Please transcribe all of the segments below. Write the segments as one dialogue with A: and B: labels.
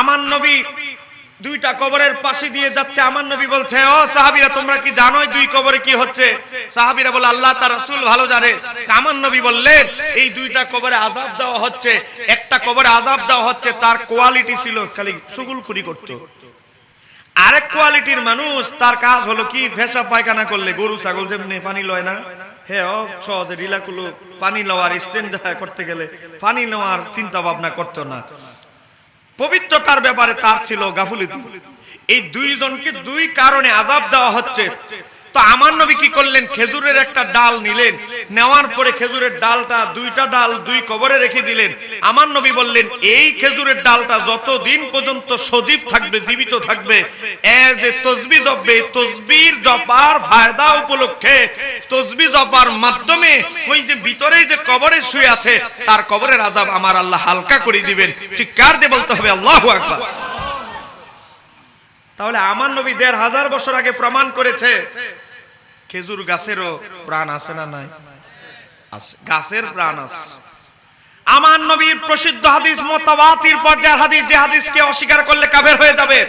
A: আমার নবী দুইটা কবরের পাশে দিয়ে যাচ্ছে। আমার নবী বলছে, ও সাহাবীরা, তোমরা কি জানো দুই কবরে কি হচ্ছে? সাহাবীরা বলে, আল্লাহ তার রাসূল ভালো জানে। আমার নবী বললেন, এই দুইটা কবরে আযাব দেওয়া হচ্ছে। একটা কবরে আযাব দেওয়া হচ্ছে, তার কোয়ালিটি ছিল খালি চুগলখুরি করতো। আরেক কোয়ালিটির মানুষ, তার কাজ হলো কি, পেশাব পায়খানা করলে গরু ছাগল যেমনি পানি লয় না, হ্যাঁ সহজে রিলাকুলো পানি লওয়ার ইস্তেঞ্জা করতে গেলে পানি নেওয়ার চিন্তা ভাবনা করতো না। পবিত্রতার ব্যাপারে তার ছিল গাফুলতি। এই দুইজনকে দুই কারণে আযাব দেওয়া হচ্ছে। তো আমার নবী কি করলেন, খেজুরের একটা ডাল নিলেন, নেওয়ার পরে খেজুরের ডালটা, দুইটা ডাল দুই কবরে রেখে দিলেন। আমার নবী বললেন, এই খেজুরের ডালটা যতদিন পর্যন্ত সজীব থাকবে, জীবিত থাকবে, এর যে তসবিহ জপবে, তসবির জপার ফায়দা উপলক্ষে, তসবিহ জপার মাধ্যমে ওই যে ভিতরে যে কবরে শুয়ে আছে, তার কবরের আযাব আমার আল্লাহ হালকা করে দিবেন। চিৎকার দিয়ে বলতে হবে আল্লাহু আকবার। তাহলে আমার নবী ১৫০০ বছর আগে প্রমাণ করেছে খেজুর গাছেরও প্রাণ আছে না নাই? আছে, গাছের প্রাণ আছে। আমার নবীর প্রসিদ্ধ হাদিস, মুতাওয়াতির পর্যায়ের হাদিস, যে হাদিসকে অস্বীকার করলে কাফের হয়ে যাবে।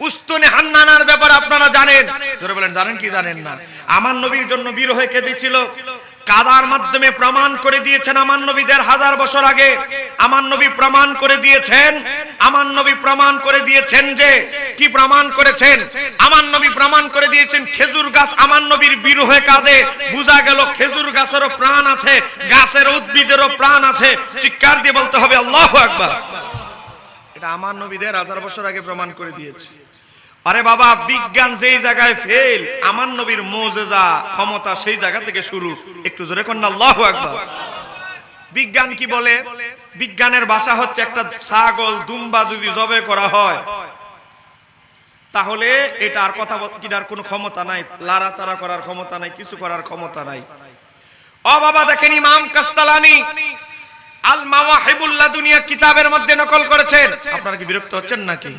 A: উস্তুনে হান্নানার ব্যাপারে আপনারা জানেন, জোরে বলেন, জানেন কি জানেন না? আমার নবীর জন্য বীর হয়ে কেঁদেছিল, কাদার মাধ্যমে প্রমাণ করে দিয়েছেন আমার নবী ১৫০০ বছর আগে। আমার নবী প্রমাণ করে দিয়েছেন, আমার নবী প্রমাণ করে দিয়েছেন যে কি প্রমাণ করেছেন? আমার নবী প্রমাণ করে দিয়েছেন খেজুর গাছ আমার নবীর বীর হয়ে কাঁদে। বোঝা গেল খেজুর গাছেরও প্রাণ আছে, গাছের উদ্ভিদেরও প্রাণ আছে। চিৎকার দিয়ে বলতে হবে আল্লাহু আকবার। এটা আমার নবী ১৫০০ বছর আগে প্রমাণ করে দিয়েছে। আরে বাবা, বিজ্ঞান যেই জায়গায় ফেল, আমার নবীর মুজিজা ক্ষমতা সেই জায়গা থেকে শুরু। একটু জোরে কোন আল্লাহু আকবার। বিজ্ঞান কি বলে? বিজ্ঞানের ভাষা হচ্ছে, একটা ছাগল দুম্বা যদি জবে করা হয়, তাহলে এটা আর কথা কিনার কোনো ক্ষমতা নাই, লাড়াচাড়া করার ক্ষমতা নাই, কিছু করার ক্ষমতা নাই। ও বাবা, দেখেন ইমাম কাস্তালানি আল মাওয়াহিবুল লাদুনিয়া কিতাবের মধ্যে নকল করেছেন। আপনারা কি বিরক্ত হচ্ছেন নাকি?